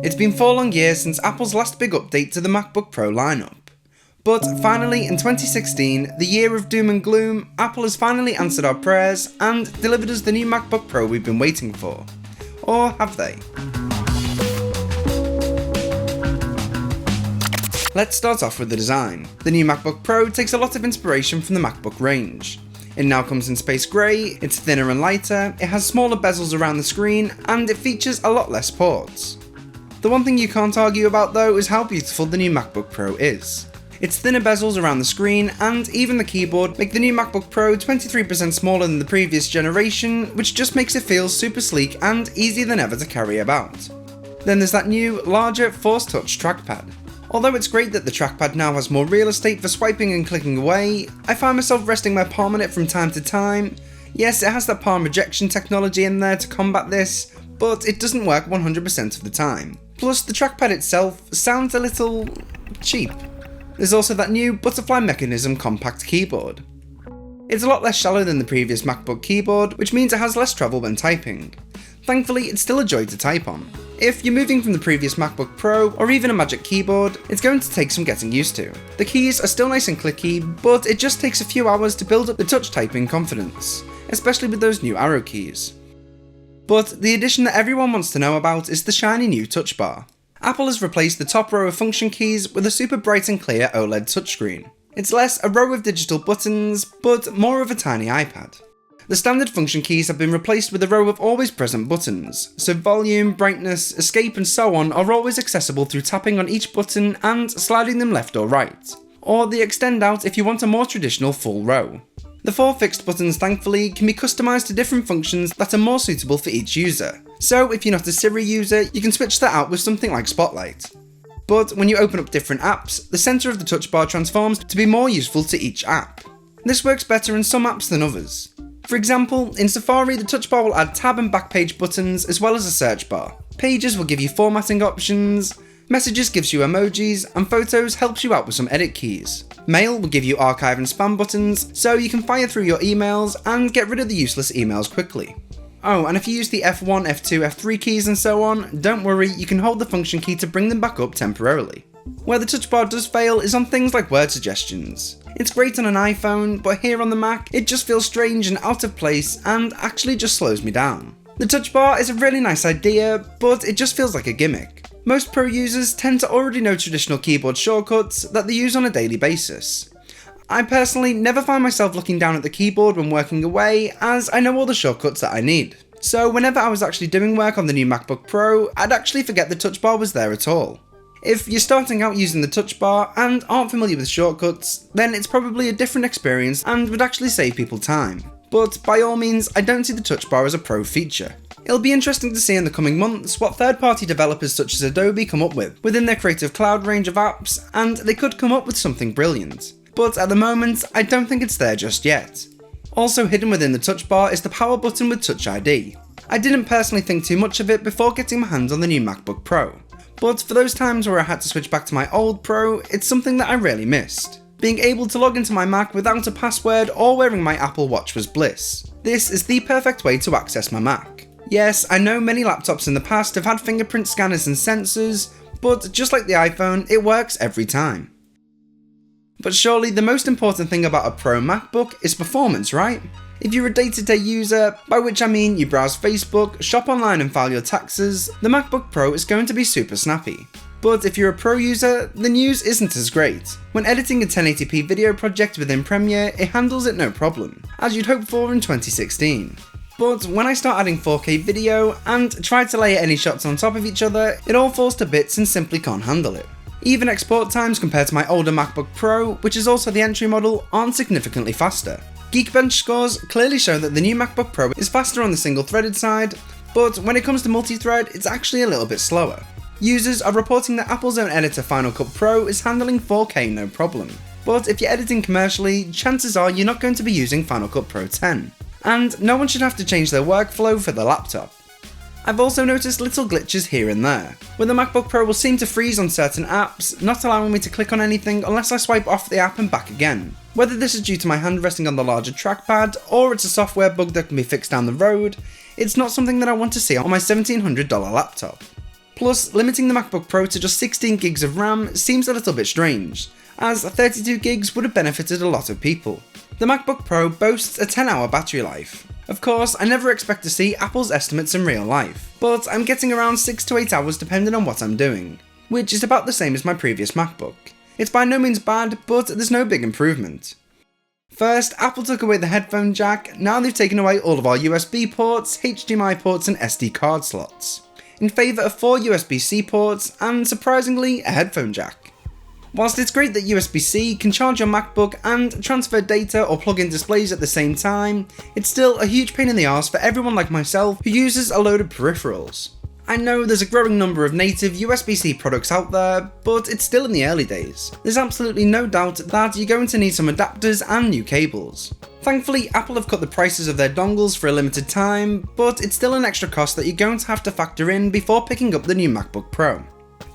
It's been 4 long years since Apple's last big update to the MacBook Pro lineup. But finally, in 2016, the year of doom and gloom, Apple has finally answered our prayers and delivered us the new MacBook Pro we've been waiting for. Or have they? Let's start off with the design. The new MacBook Pro takes a lot of inspiration from the MacBook range. It now comes in space grey, it's thinner and lighter, it has smaller bezels around the screen, and it features a lot less ports. The one thing you can't argue about though is how beautiful the new MacBook Pro is. Its thinner bezels around the screen and even the keyboard make the new MacBook Pro 23% smaller than the previous generation, which just makes it feel super sleek and easier than ever to carry about. Then there's that new, larger Force Touch trackpad. Although it's great that the trackpad now has more real estate for swiping and clicking away, I find myself resting my palm on it from time to time. Yes, it has that palm rejection technology in there to combat this, but it doesn't work 100% of the time. Plus, the trackpad itself sounds a little cheap. There's also that new butterfly mechanism compact keyboard. It's a lot less shallow than the previous MacBook keyboard, which means it has less travel when typing. Thankfully, it's still a joy to type on. If you're moving from the previous MacBook Pro or even a Magic Keyboard, it's going to take some getting used to. The keys are still nice and clicky, but it just takes a few hours to build up the touch typing confidence, especially with those new arrow keys. But the addition that everyone wants to know about is the shiny new touch bar. Apple has replaced the top row of function keys with a super bright and clear OLED touchscreen. It's less a row of digital buttons, but more of a tiny iPad. The standard function keys have been replaced with a row of always present buttons, so volume, brightness, escape and so on are always accessible through tapping on each button and sliding them left or right. Or they extend out if you want a more traditional full row. The 4 fixed buttons, thankfully, can be customised to different functions that are more suitable for each user. So if you're not a Siri user, you can switch that out with something like Spotlight. But when you open up different apps, the centre of the touch bar transforms to be more useful to each app. This works better in some apps than others. For example, in Safari, the touch bar will add tab and back page buttons as well as a search bar. Pages will give you formatting options, Messages gives you emojis, and Photos helps you out with some edit keys. Mail will give you archive and spam buttons, so you can fire through your emails and get rid of the useless emails quickly. Oh, and if you use the F1, F2, F3 keys and so on, don't worry, you can hold the function key to bring them back up temporarily. Where the touch bar does fail is on things like word suggestions. It's great on an iPhone, but here on the Mac, it just feels strange and out of place and actually just slows me down. The touch bar is a really nice idea, but it just feels like a gimmick. Most Pro users tend to already know traditional keyboard shortcuts that they use on a daily basis. I personally never find myself looking down at the keyboard when working away, as I know all the shortcuts that I need. So whenever I was actually doing work on the new MacBook Pro, I'd actually forget the touch bar was there at all. If you're starting out using the touch bar and aren't familiar with shortcuts, then it's probably a different experience and would actually save people time. But by all means, I don't see the touch bar as a pro feature. It'll be interesting to see in the coming months what third-party developers such as Adobe come up with within their Creative Cloud range of apps, and they could come up with something brilliant. But at the moment, I don't think it's there just yet. Also hidden within the touch bar is the power button with Touch ID. I didn't personally think too much of it before getting my hands on the new MacBook Pro. But for those times where I had to switch back to my old Pro, it's something that I really missed. Being able to log into my Mac without a password or wearing my Apple Watch was bliss. This is the perfect way to access my Mac. Yes, I know many laptops in the past have had fingerprint scanners and sensors, but just like the iPhone, it works every time. But surely the most important thing about a Pro MacBook is performance, right? If you're a day-to-day user, by which I mean you browse Facebook, shop online and file your taxes, the MacBook Pro is going to be super snappy. But if you're a Pro user, the news isn't as great. When editing a 1080p video project within Premiere, it handles it no problem, as you'd hope for in 2016. But when I start adding 4K video and try to layer any shots on top of each other, it all falls to bits and simply can't handle it. Even export times compared to my older MacBook Pro, which is also the entry model, aren't significantly faster. Geekbench scores clearly show that the new MacBook Pro is faster on the single-threaded side, but when it comes to multi-thread, it's actually a little bit slower. Users are reporting that Apple's own editor Final Cut Pro is handling 4K no problem. But if you're editing commercially, chances are you're not going to be using Final Cut Pro 10. And no one should have to change their workflow for the laptop. I've also noticed little glitches here and there, where the MacBook Pro will seem to freeze on certain apps, not allowing me to click on anything unless I swipe off the app and back again. Whether this is due to my hand resting on the larger trackpad, or it's a software bug that can be fixed down the road, it's not something that I want to see on my $1,700 laptop. Plus, limiting the MacBook Pro to just 16 gigs of RAM seems a little bit strange, as 32 gigs would have benefited a lot of people. The MacBook Pro boasts a 10-hour battery life. Of course, I never expect to see Apple's estimates in real life, but I'm getting around 6 to 8 hours depending on what I'm doing, which is about the same as my previous MacBook. It's by no means bad, but there's no big improvement. First, Apple took away the headphone jack, now they've taken away all of our USB ports, HDMI ports and SD card slots, in favour of 4 USB-C ports and, surprisingly, a headphone jack. Whilst it's great that USB-C can charge your MacBook and transfer data or plug in displays at the same time, it's still a huge pain in the arse for everyone like myself who uses a load of peripherals. I know there's a growing number of native USB-C products out there, but it's still in the early days. There's absolutely no doubt that you're going to need some adapters and new cables. Thankfully, Apple have cut the prices of their dongles for a limited time, but it's still an extra cost that you're going to have to factor in before picking up the new MacBook Pro.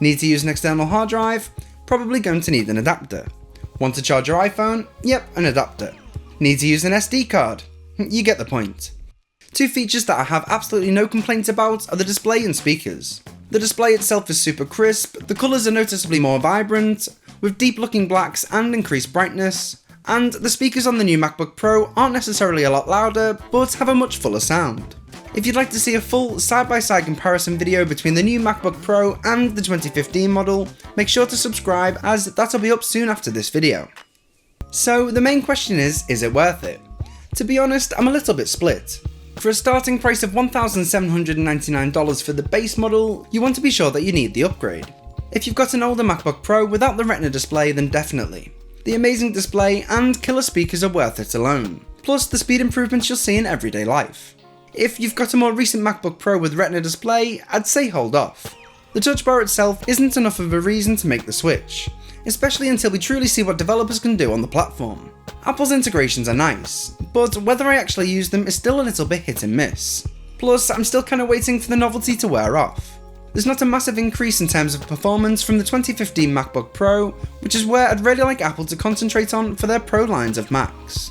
Need to use an external hard drive? Probably going to need an adapter. Want to charge your iPhone? Yep, an adapter. Need to use an SD card? You get the point. Two features that I have absolutely no complaints about are the display and speakers. The display itself is super crisp, the colours are noticeably more vibrant, with deep looking blacks and increased brightness, and the speakers on the new MacBook Pro aren't necessarily a lot louder, but have a much fuller sound. If you'd like to see a full side-by-side comparison video between the new MacBook Pro and the 2015 model, make sure to subscribe as that'll be up soon after this video. So the main question is it worth it? To be honest, I'm a little bit split. For a starting price of $1,799 for the base model, you want to be sure that you need the upgrade. If you've got an older MacBook Pro without the Retina display, then definitely. The amazing display and killer speakers are worth it alone, plus the speed improvements you'll see in everyday life. If you've got a more recent MacBook Pro with Retina display, I'd say hold off. The touch bar itself isn't enough of a reason to make the switch, especially until we truly see what developers can do on the platform. Apple's integrations are nice, but whether I actually use them is still a little bit hit and miss. Plus, I'm still kinda waiting for the novelty to wear off. There's not a massive increase in terms of performance from the 2015 MacBook Pro, which is where I'd really like Apple to concentrate on for their Pro lines of Macs.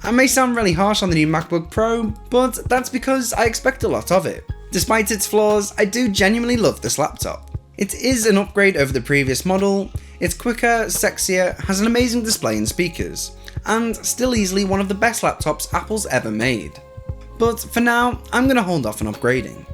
I may sound really harsh on the new MacBook Pro, but that's because I expect a lot of it. Despite its flaws, I do genuinely love this laptop. It is an upgrade over the previous model, it's quicker, sexier, has an amazing display and speakers, and still easily one of the best laptops Apple's ever made. But for now, I'm going to hold off on upgrading.